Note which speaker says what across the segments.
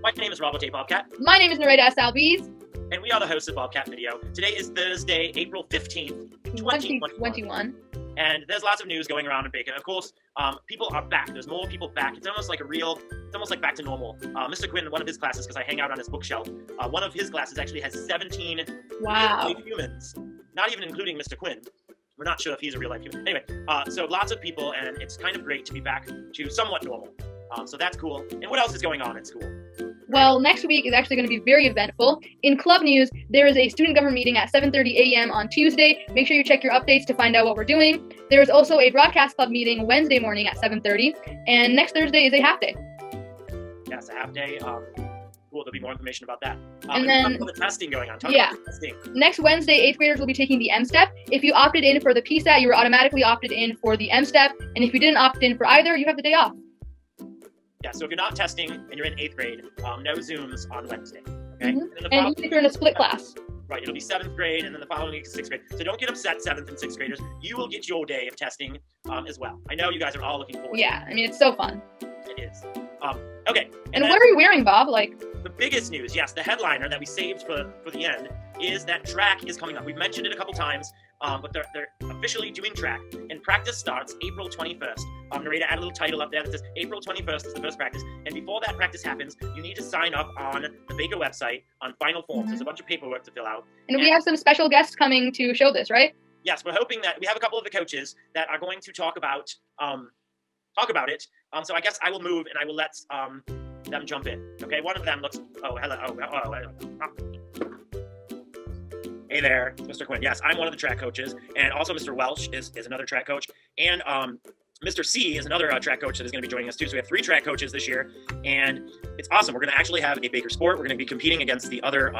Speaker 1: My name is Bobcat.
Speaker 2: My name is Nurayda Salbees.
Speaker 1: And we are the hosts of Bobcat Video. Today is Thursday, April 15th, 2021. And there's lots of news going around in Bacon. Of course, people are back. There's more people back. It's almost like back to normal. Mr. Quinn, one of his classes, because I hang out on his bookshelf, one of his classes actually has 17 real-life humans, not even including Mr. Quinn. We're not sure if he's a real-life human. Anyway, so lots of people, and it's kind of great to be back to somewhat normal. So that's cool. And what else is going on at school?
Speaker 2: Well, next week is actually going to be very eventful. In club news, there is a student government meeting at 7:30 a.m. on Tuesday. Make sure you check your updates to find out what we're doing. There is also a broadcast club meeting Wednesday morning at 7:30. And next Thursday is a half day.
Speaker 1: Yes, a half day. Cool, there'll be more information about that.
Speaker 2: And then
Speaker 1: the testing going on. Testing.
Speaker 2: Next Wednesday, 8th graders will be taking the M-Step. If you opted in for the PSAT, you were automatically opted in for the M-Step. And if you didn't opt in for either, you have the day off.
Speaker 1: Yeah, so if you're not testing and you're in 8th grade, no Zooms on Wednesday. Okay?
Speaker 2: Mm-hmm. And even if you're in a split class.
Speaker 1: Right, it'll be 7th grade, and then the following week is 6th grade. So don't get upset, 7th and 6th graders. You will get your day of testing as well. I know you guys are all looking forward to it.
Speaker 2: Yeah, I mean, it's so fun.
Speaker 1: It is. Okay.
Speaker 2: And what are you wearing, Bob?
Speaker 1: The biggest news, yes, the headliner that we saved for the end, is that track is coming up. We've mentioned it a couple times, but they're officially doing track, and practice starts April 21st. Nurayda add a little title up there that says April 21st is the first practice, and before that practice happens, you need to sign up on the Baker website on final forms.
Speaker 2: Mm-hmm.
Speaker 1: There's a bunch of paperwork to fill out.
Speaker 2: And we have some special guests coming to show this, right?
Speaker 1: Yes, we're hoping that we have a couple of the coaches that are going to talk about it. So I guess I will move and I will let them jump in. Okay, one of them looks. Oh, hello. Oh. Hey there, Mr. Quinn. Yes, I'm one of the track coaches, and also Mr. Welsh is another track coach, and Mr. C is another track coach that is going to be joining us too. So we have 3 track coaches this year, and it's awesome. We're going to actually have a Baker sport. We're going to be competing against the other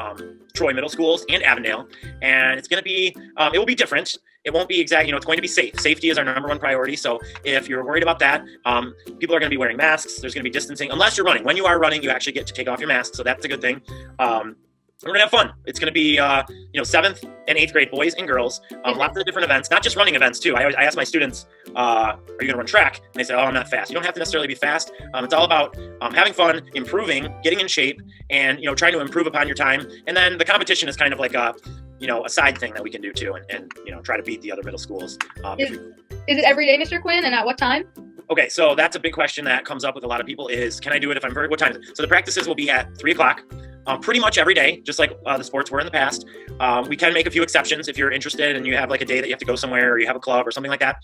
Speaker 1: Troy middle schools and Avondale, and it's going to be it will be different. It won't be exact. It's going to be safe. Safety is our number one priority. So if you're worried about that, people are going to be wearing masks. There's going to be distancing, unless you're running. When you are running, you actually get to take off your mask, so that's a good thing. We're going to have fun. It's going to be, 7th and 8th grade boys and girls, lots of different events, not just running events too. I ask my students, are you going to run track? And they say, oh, I'm not fast. You don't have to necessarily be fast. It's all about having fun, improving, getting in shape, and, trying to improve upon your time. And then the competition is kind of like a side thing that we can do too, and try to beat the other middle schools.
Speaker 2: Is it every day, Mr. Quinn, and at what time?
Speaker 1: Okay, so that's a big question that comes up with a lot of people is, can I do it if I'm what time? So the practices will be at 3:00. Pretty much every day, just like the sports were in the past. We can make a few exceptions if you're interested and you have like a day that you have to go somewhere or you have a club or something like that.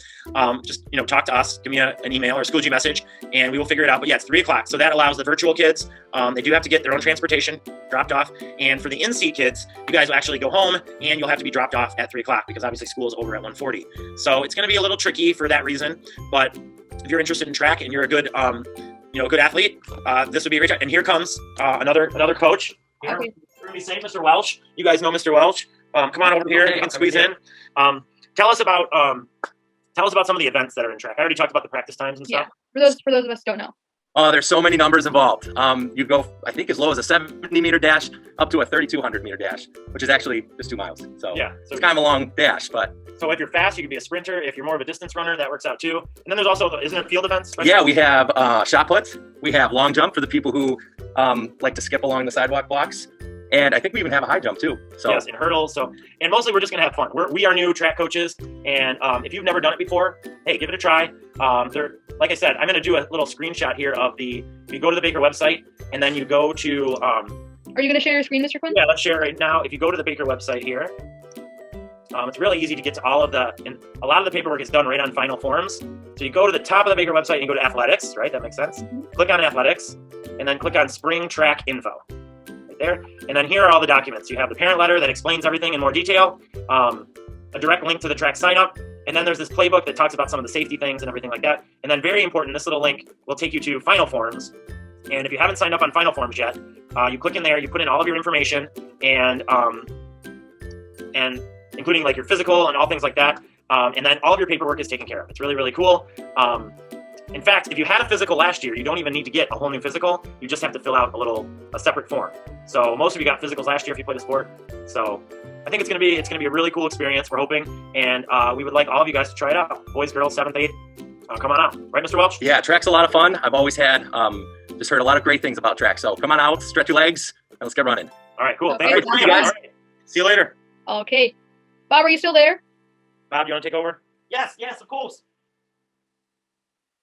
Speaker 1: Just talk to us, give me an email or a Schoology message, and we will figure it out. But yeah, it's 3:00. So that allows the virtual kids, they do have to get their own transportation dropped off. And for the in-seat kids, you guys will actually go home and you'll have to be dropped off at 3:00 because obviously school is over at 1:40. So it's going to be a little tricky for that reason. But if you're interested in track and you're a good, good athlete, this would be a great time. And here comes another coach. Here,
Speaker 2: okay.
Speaker 1: We're going to be saying Mr. Welsh. You guys know Mr. Welsh. Come on over here. You can squeeze in. Tell us about some of the events that are in track. I already talked about the practice times and stuff.
Speaker 2: Yeah, for those of us who don't know.
Speaker 3: There's so many numbers involved. You go, I think, as low as a 70-meter dash up to a 3,200-meter dash, which is actually just 2 miles. So it's kind of a long dash, but.
Speaker 1: So if you're fast, you can be a sprinter. If you're more of a distance runner, that works out too. And then there's also, isn't it field events?
Speaker 3: Yeah, we have shot puts. We have long jump for the people who like to skip along the sidewalk blocks. And I think we even have a high jump too. So
Speaker 1: yes, and hurdles. And mostly we're just going to have fun. We are new track coaches. And if you've never done it before, hey, give it a try. Like I said, I'm going to do a little screenshot here of you go to the Baker website and then you go to.
Speaker 2: Are you going to share your screen, Mr. Quinn?
Speaker 1: Yeah, let's share it right now. If you go to the Baker website here, it's really easy to get to and a lot of the paperwork is done right on final forms. So you go to the top of the Baker website and you go to athletics, right? That makes sense. Mm-hmm. Click on athletics and then click on spring track info right there. And then here are all the documents. You have the parent letter that explains everything in more detail, a direct link to the track sign up. And then there's this playbook that talks about some of the safety things and everything like that. And then very important, this little link will take you to final forms. And if you haven't signed up on final forms yet, you click in there, you put in all of your information and including like your physical and all things like that. And then all of your paperwork is taken care of. It's really, really cool. In fact, if you had a physical last year, you don't even need to get a whole new physical. You just have to fill out a separate form. So most of you got physicals last year if you played a sport. So I think it's gonna be a really cool experience. We're hoping, and we would like all of you guys to try it out. Boys, girls, 7th, 8th. Come on out, right, Mr. Welch?
Speaker 3: Yeah, track's a lot of fun. I've always had just heard a lot of great things about track. So come on out, stretch your legs, and let's get running.
Speaker 1: All right, cool.
Speaker 2: Okay,
Speaker 1: Thank you, guys. Right. See you later.
Speaker 2: Okay. Bob, are you still there?
Speaker 1: Bob, you want to take over? Yes, of course.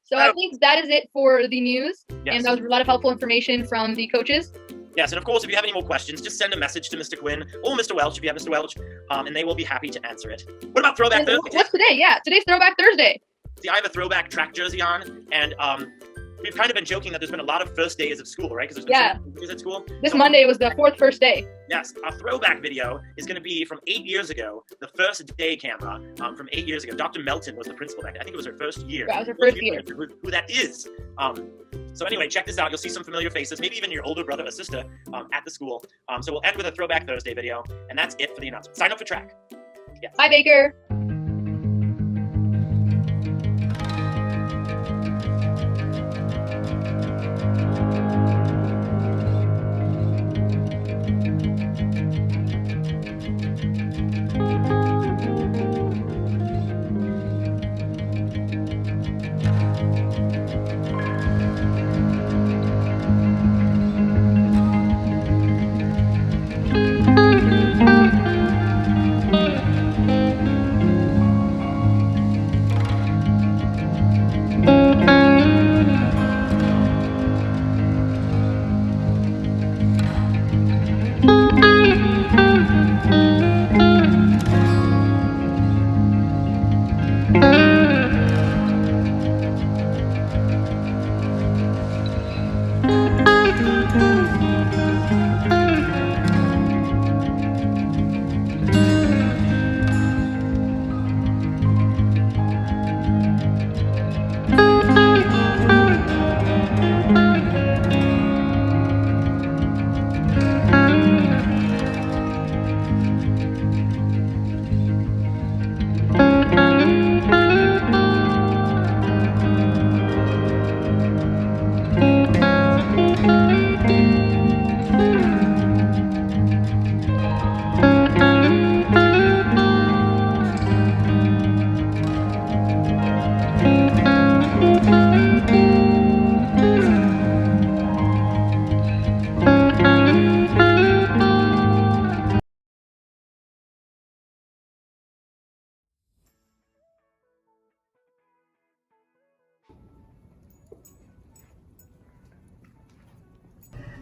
Speaker 2: So I think that is it for the news.
Speaker 1: Yes.
Speaker 2: And that was a lot of helpful information from the coaches.
Speaker 1: Yes, and of course, if you have any more questions, just send a message to Mr. Quinn or Mr. Welch if you have Mr. Welch, and they will be happy to answer it. What about Throwback Thursday?
Speaker 2: What's today? Yeah, today's Throwback Thursday.
Speaker 1: See, I have a throwback track jersey on, and we've kind of been joking that there's been a lot of first days of school, right? Because there's been so many days at school.
Speaker 2: This Monday was the first day.
Speaker 1: Yes, our throwback video is going to be from 8 years ago, the first day camera from 8 years ago. Dr. Melton was the principal back then. I think it was her first year.
Speaker 2: Yeah, it was her first year.
Speaker 1: Who that is. So anyway, check this out. You'll see some familiar faces, maybe even your older brother or sister at the school. So we'll end with a Throwback Thursday video, and that's it for the announcement. Sign up for track. Yes.
Speaker 2: Bye, Baker.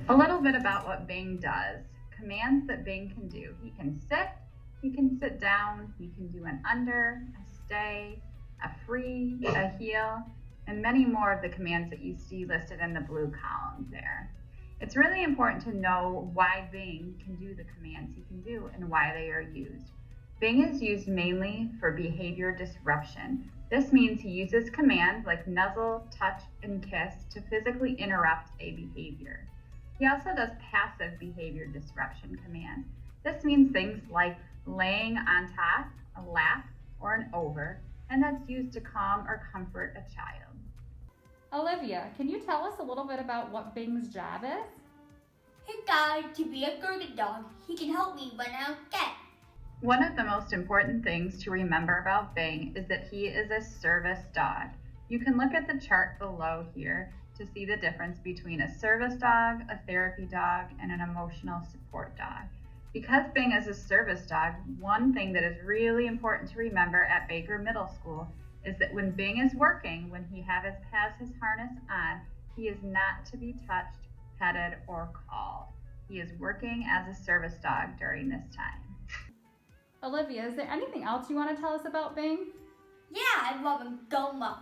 Speaker 4: A little bit about what Bing does. Commands that Bing can do. He can sit down, he can do an under, a stay, a free, a heel, and many more of the commands that you see listed in the blue column there. It's really important to know why Bing can do the commands he can do and why they are used. Bing is used mainly for behavior disruption. This means he uses commands like nuzzle, touch, and kiss to physically interrupt a behavior. He also does passive behavior disruption commands. This means things like laying on top, a lap, or an over, and that's used to calm or comfort a child.
Speaker 5: Olivia, can you tell us a little bit about what Bing's job is?
Speaker 6: His job to be a guard dog. He can help me when I get.
Speaker 4: One of the most important things to remember about Bing is that he is a service dog. You can look at the chart below here to see the difference between a service dog, a therapy dog, and an emotional support dog. Because Bing is a service dog, one thing that is really important to remember at Baker Middle School is that when Bing is working, when he has his harness on, he is not to be touched, petted, or called. He is working as a service dog during this time.
Speaker 5: Olivia, is there anything else you want to tell us about Bing?
Speaker 6: Yeah, I love him so much.